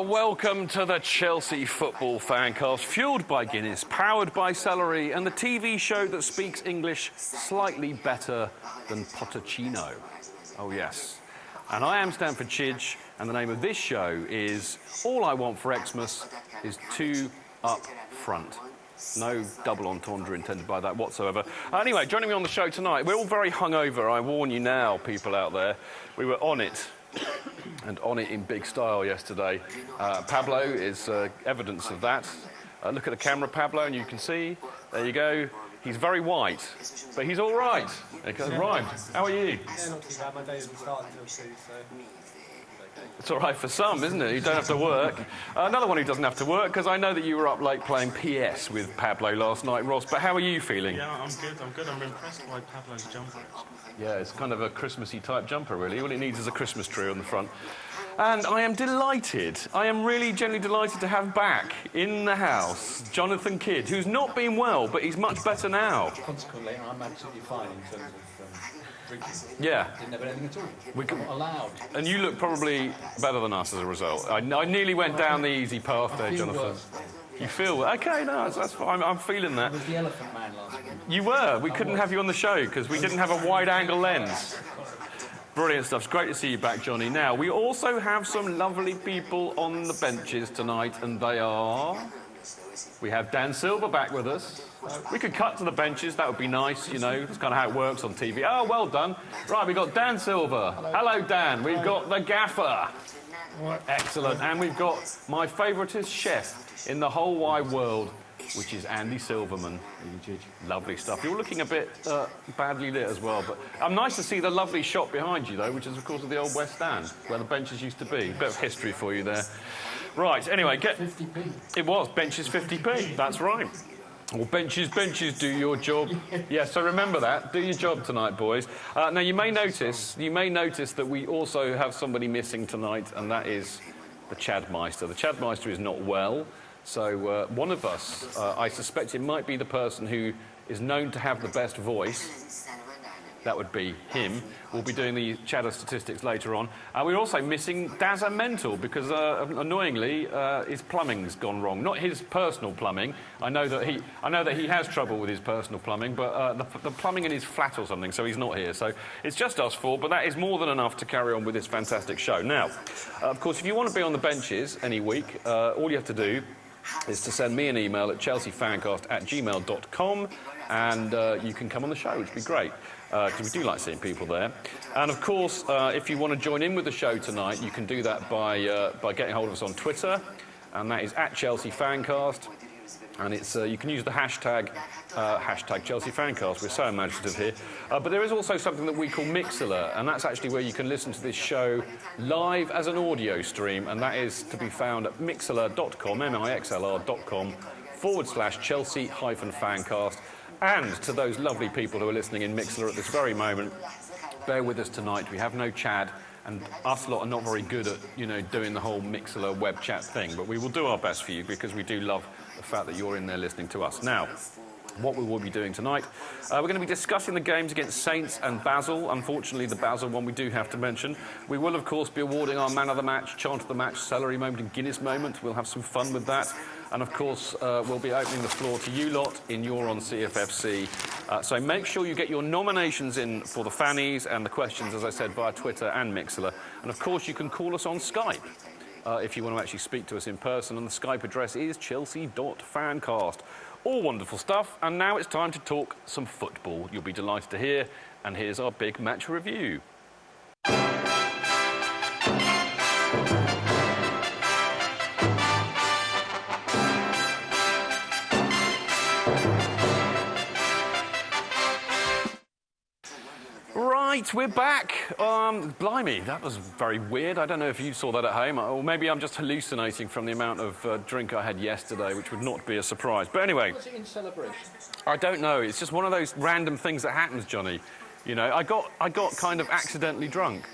Welcome to the Chelsea Football FanCast, fuelled by Guinness, powered by celery, and the TV show that speaks English slightly better than Pt.1. Oh, yes. And I am Stamford Chidge, and the name of this show is All I Want for Xmas is Two Up Front. No double entendre intended by that whatsoever. Anyway, joining me on the show tonight, we're all very hungover, I warn you now, people out there. We were on it. And on it in big style yesterday. Pablo is evidence of that. Look at the camera, Pablo, and you can see. There you go. He's very white, but he's all right. It rhymed. How are you? Yeah, not too bad. My day hasn't started until 2, so... It's all right for some, isn't it? You don't have to work. Another one who doesn't have to work, because I know that you were up late playing PS with Pablo last night, Ross, but how are you feeling? Yeah, I'm good. I'm impressed by Pablo's jumper, actually. Yeah, it's kind of a Christmassy type jumper, really. All it needs is a Christmas tree on the front. And I am delighted, I am really genuinely delighted to have back in the house Jonathan Kydd, who's not been well, but he's much better now. Consequently, I'm absolutely fine in terms of drinking. Yeah. Didn't have anything at all. We Not allowed. And you look probably better than us as a result. I nearly went down the easy path there, Jonathan. Worse. You feel? OK, no, that's fine. I'm feeling that. I was the elephant man last week. You were. We couldn't have you on the show because we didn't have a wide-angle lens. Brilliant stuff. It's great to see you back, Johnny. Now, we also have some lovely people on the benches tonight, and they are... We have Dan Silver back with us. We could cut to the benches, that would be nice, you know. That's kind of how it works on TV. Oh, well done. Right, we've got Dan Silver. Hello, Dan. We've got the gaffer. Excellent. And we've got my favouriteest chef in the whole wide world, which is Andy Silverman. Lovely stuff. You're looking a bit badly lit as well, but nice to see the lovely shop behind you, though, which is, of course, the old West Stand, where the benches used to be. A bit of history for you there. Right, anyway, 50p. It was, benches 50p, that's right. Well, benches, do your job. Yeah, so remember that. Do your job tonight, boys. Now, you may notice that we also have somebody missing tonight, and that is the Chadmeister. The Chadmeister is not well. So one of us, I suspect it might be the person who is known to have the best voice. That would be him. We'll be doing the Cheddar statistics later on. We're also missing Dazza Mental because, annoyingly, his plumbing's gone wrong. Not his personal plumbing. I know that he has trouble with his personal plumbing, but the plumbing in his flat or something, so he's not here. So it's just us four, but that is more than enough to carry on with this fantastic show. Now, of course, if you want to be on the benches any week, all you have to do is to send me an email at chelseafancast@gmail.com, and you can come on the show, which would be great, because we do like seeing people there. And, of course, if you want to join in with the show tonight, you can do that by getting hold of us on Twitter, and that is at Chelsea FanCast. And it's you can use the hashtag Chelsea FanCast. We're so imaginative here. But there is also something that we call Mixlr, and that's actually where you can listen to this show live as an audio stream, and that is to be found at mixlr.com, mixlr.com/Chelsea-Fancast. And to those lovely people who are listening in Mixlr at this very moment, bear with us tonight. We have no Chad, and us lot are not very good at, you know, doing the whole Mixlr web chat thing, but we will do our best for you because we do love the fact that you're in there listening to us. Now, what we will be doing tonight, we're going to be discussing the games against Saints and Basel. Unfortunately, the Basel one we do have to mention. We will, of course, be awarding our man of the match, chant of the match, celery moment and Guinness moment. We'll have some fun with that. And, of course, we'll be opening the floor to you lot in You're on CFFC. So make sure you get your nominations in for the fannies and the questions, as I said, via Twitter and Mixlr. And, of course, you can call us on Skype if you want to actually speak to us in person. And the Skype address is chelsea.fancast. All wonderful stuff. And now it's time to talk some football. You'll be delighted to hear. And here's our big match review. Right, we're back. Blimey, that was very weird. I don't know if you saw that at home, or maybe I'm just hallucinating from the amount of drink I had yesterday, which would not be a surprise. But anyway... Was it in celebration? I don't know. It's just one of those random things that happens, Johnny. You know, I got kind of accidentally drunk.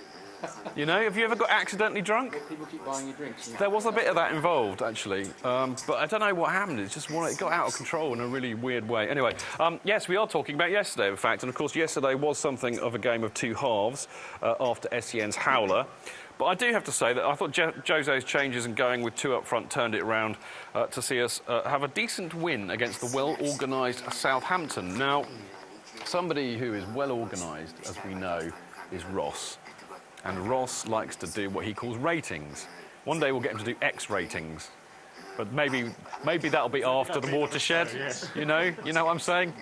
You know, have you ever got accidentally drunk? People keep buying you drinks. There was a bit of that involved, actually. But I don't know what happened. It's just it got out of control in a really weird way. Anyway, yes, we are talking about yesterday, in fact. And, of course, yesterday was something of a game of two halves after SEN's howler. But I do have to say that I thought Jose's changes and going with 2 up front turned it around to see us have a decent win against the well-organised Southampton. Now, somebody who is well-organised, as we know, is Ross. And Ross likes to do what he calls ratings. One day we'll get him to do X ratings. But maybe that'll be after the watershed. You know what I'm saying?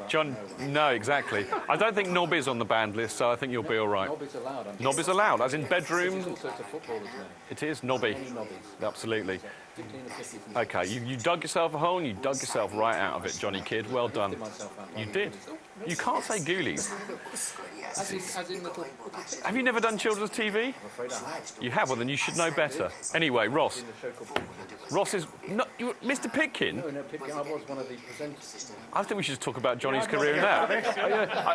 John, no, exactly. I don't think Knob is on the banned list, so I think you'll be all right. Knob is allowed. Knob is allowed, as in bedroom. It's also a footballer's name. It is Nobby. Any nobbies. Absolutely. 15 and 50 from Okay, you dug yourself a hole and you dug yourself right out of it, Johnny Kydd. Well done. You did. You can't say ghoulies. As in little... Have you never done children's TV? I'm afraid I have. You have, well then you should know better. Anyway, Ross. In the show called Pipkin. Ross is... No, Mr Pitkin? No, Pipkin. I was one of the presenters. I think we should talk about Johnny's career now.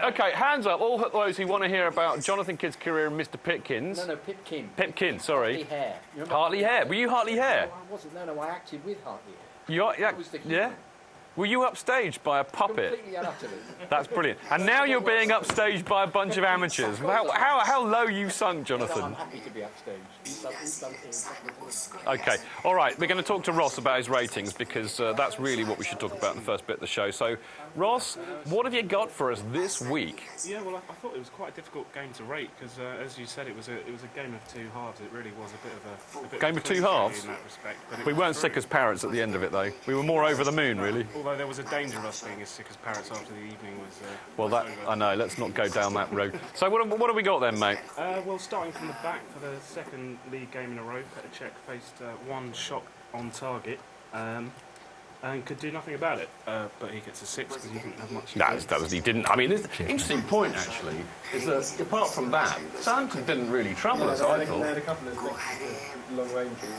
OK, hands up, all those who want to hear about Jonathan Kydd's career and Mr Pitkin's. No, Pipkin. Pipkin, sorry. Hartley Hare. Hartley Hare. Were you Hartley Hare? No, I wasn't. No, I acted with Hartley Hare. You are, yeah, was the yeah? Were you upstaged by a puppet? Completely and utterly. That's brilliant. And now you're being upstaged by a bunch of amateurs. How low you've sunk, I'm Jonathan. happy to be upstaged. OK, all right, we're going to talk to Ross about his ratings because that's really what we should talk about in the first bit of the show. So, Ross, what have you got for us this week? Yeah, well, I thought it was quite a difficult game to rate because, as you said, it was a game of 2 halves. It really was a bit of a Game of 2 halves? in that respect. But We weren't sick as parrots at the end of it, though. We were more over the moon, really. Although there was a danger of us being as sick as parrots after the evening was. Well, that I know. Let's not go down that road. So, what have we got then, mate? Well, starting from the back for the second league game in a row, Petr faced 1 shot on target and could do nothing about it. But he gets a 6 because he didn't have much. That was he didn't. I mean, this interesting point actually is that apart from that, Southampton didn't really trouble us. I They thought. had a couple of long ranges.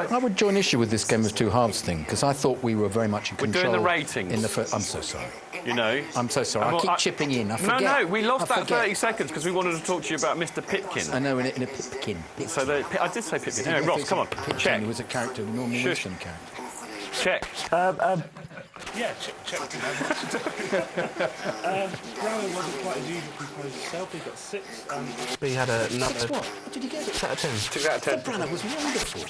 I would join issue with this game of 2 halves thing because I thought we were very much in We're control. doing the ratings. In the first, I'm so sorry. You know. I'm so sorry. Well, I keep chipping in. I forget. No, we lost I that forget. 30 seconds because we wanted to talk to you about Mr. Pipkin. I know in a Pipkin. So I did say Pipkin. Anyway, Ross, come on, check. He was a character, normally Shush. Winston character. Check. Yeah, check. Brown wasn't quite as usual composed itself. He got 6. But he had another. 6 what? Did you get it? 6 out of 10. 2 out of 10. Branagh was wonderful. I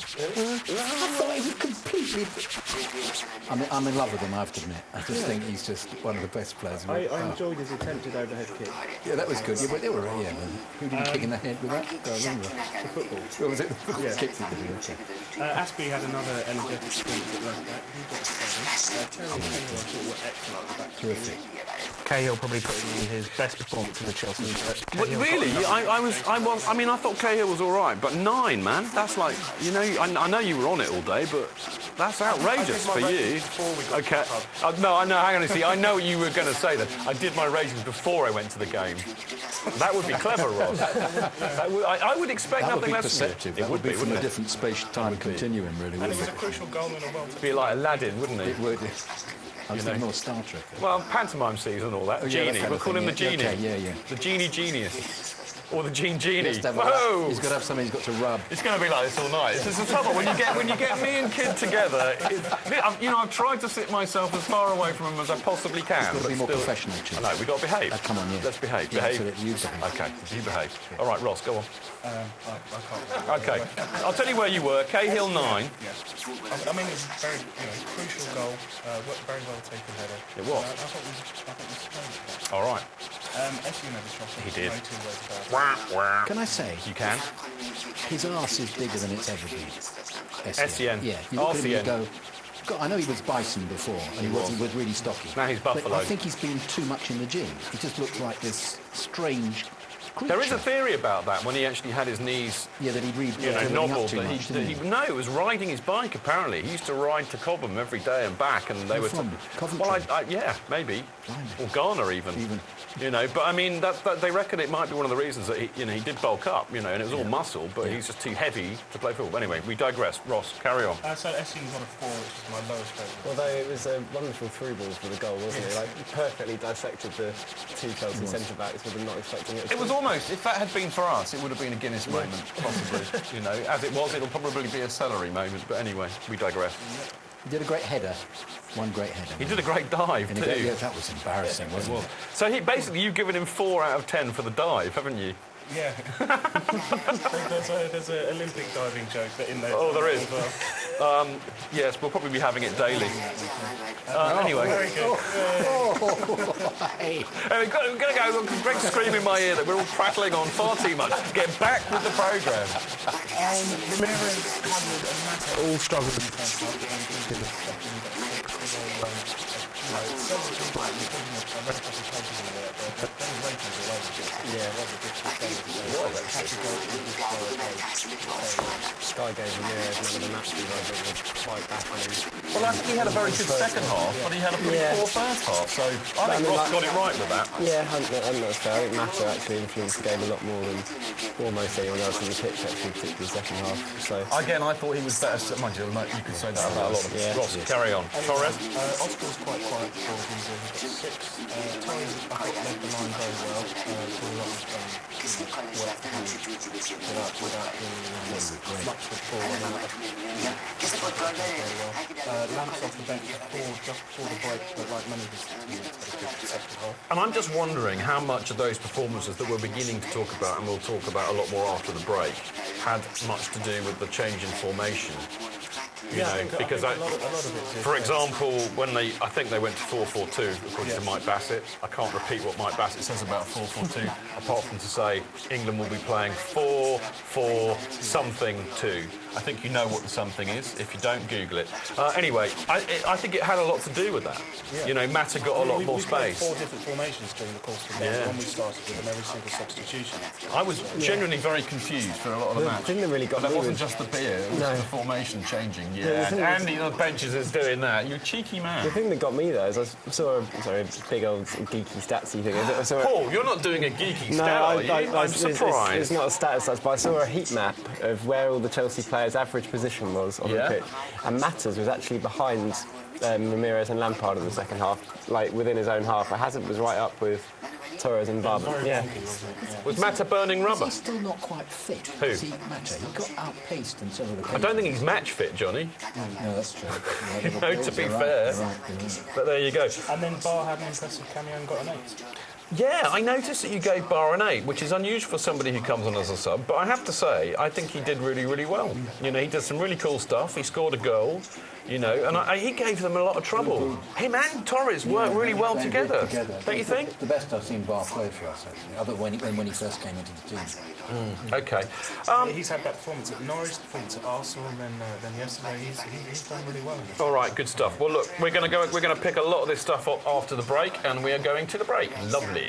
thought he was completely... I'm in love with him, I have to admit. I just think he's just one of the best players. I enjoyed his attempted overhead kick. Yeah, that was good. Yeah, but they were, who didn't kick in the head with that? I remember. The football. What was it? The football kicked it, didn't it? Okay. Aspie had another energetic performance at left back. He got a 7. Terry and Cahill, I thought, were excellent at back. Terrific. Cahill probably put in his best performance in the Chelsea. But really, I thought Cahill was all right, but 9, man. That's like, you know, I know you were on it all day, but that's outrageous for you. Okay. No, I know. Hang on a second. I know what you were going to say then. I did my ratings before I went to the game. That would be clever, Ross. I would expect That would nothing be less from you. perceptive. It That would would be from a wouldn't it? different space-time continuum, really, And it wouldn't was a it? crucial goal in a well. Be like Aladdin, wouldn't he? It would. I was thinking more Star Trek. Well, pantomime season and all that. yeah, Genie. that kind We'll of call him the thing, Genie. yeah. Okay, yeah. The Genie Genius. Or the Gene Genie. He's got Whoa! to have something he's got to rub. It's going to be like this all night. This is the trouble. When you get me and Kid together, I've tried to sit myself as far away from him as I possibly can. He's got to but be more still- professional, Chief. I know, we've got to behave. Come on, yeah. Let's behave. Yeah, behave. absolutely. You behave. OK, you behave. All right, Ross, go on. I can't. OK. I'll tell you where you were. Cahill 9. I mean, it's a very crucial goal. Very well taken header. It was. I thought we splendid. All right. Essien had a shot. He did. No 2 words about it. Can I say, You can. his arse is bigger than it's ever been. Essien. Yeah. You look at him and you Essien. go, God, I know he was bison before, and he was really stocky. Now he's But buffalo. I think he's been too much in the gym. He just looks like this strange creature. There is a theory about that when he actually had his knees that he'd read nobbled. too much, didn't he? No, it was riding his bike, apparently. He used to ride to Cobham every day and back, and they were... from? Coventry? Well, yeah, maybe. Blimey. Or Ghana, even. You know, but I mean, they reckon it might be one of the reasons that he did bulk up, and it was all muscle, but he's just too heavy to play football. Anyway, we digress. Ross, carry on. So Essien got a 4, which is my lowest rating. Although it was a wonderful through ball for the goal, wasn't it? Like, perfectly dissected the 2 Chelsea centre-backs with them not expecting it. It was almost, if that had been for us, it would have been a Guinness moment, possibly. As it was, it'll probably be a celery moment, but anyway, we digress. He did a great header. One great header. He did a great dive, too. Yeah, that was embarrassing, wasn't it? So you've given him 4 out of 10 for the dive, haven't you? Yeah. there's an Olympic diving joke that in there. Oh, there is. as well. Yes, we'll probably be having it daily. Anyway. Very good. Hey, we're going to go. Look, Greg's screaming in my ear that we're all prattling on far too much. Get back with the programme. Ramirez, Hammond and Mata all struggled in the first half. Sky gave Ramirez man of the match because I think was quite baffling. Well, I think he had a very good second half, but he had a pretty poor first half. So I think Ross got it right with that. Yeah, I think that's fair. I think Mata actually influenced the game a lot more than almost anyone else in the pitch, actually, particularly the second half. So Again, I thought he was better. Mind you, you could say that about a lot of Ross, carry on. Torres? Oscar was quite quiet before he got 6. Torres, I thought, led the line very well. Did a lot of work without doing much before. Lamps off the bench just before the break, but like many of his teams, had a good second half. And I'm just wondering how much of those performances that we're beginning to talk about, and we'll talk about a lot more after the break, had much to do with the change in formation. You know, because a lot of it did. for example, when I think they went to 4-4-2, according to Mike Bassett. I can't repeat what Mike Bassett says about 4-4-2, apart from to say England will be playing 4-4-something-2. I think you know what the something is. If you don't, Google it. Anyway, I think it had a lot to do with that. Yeah. You know, Mata got a lot more We played space. 4 different formations during the course of the game when we started with them, every single substitution. I was genuinely very confused for a lot of the match. the thing that really got But me that wasn't was- just the beer, it was No. the formation changing. the Yeah, thing and is- Andy on the benches is doing that. You cheeky man. the thing that got me though is I saw a big old geeky statsy thing. I saw Paul, you're not doing a geeky No, stat, are you? I'm it's- surprised. It's not a status touch, but I saw a heat map of where all the Chelsea players' average position was on Yeah. the pitch, and Matters was actually behind Ramirez and Lampard in the second half, like within his own half. Hazard was right up with Torres and Barber. Yeah, Was Mata burning rubber? He's still not quite fit. Who? See, Mata, he got outpaced in several occasions. I don't think he's match fit, Johnny. No, that's true. No, to be fair. You're right. But there you go. And then Bar had an impressive cameo and got an 8. Yeah, I noticed that you gave Bar an 8, which is unusual for somebody who comes on as a sub. But I have to say, I think he did really, really well. You know, he did some really cool stuff. He scored a goal, you know, and he gave them a lot of trouble. Him and Torres worked really well They together. did Don't you think? The best I've seen Bar play for us, actually, other when he first came into the team. Okay. He's had that performance at Norwich, the performance at Arsenal, and then yesterday he's done really well. All right, good stuff. Well, look, we're going to pick a lot of this stuff up after the break, and we are going to the break. Lovely.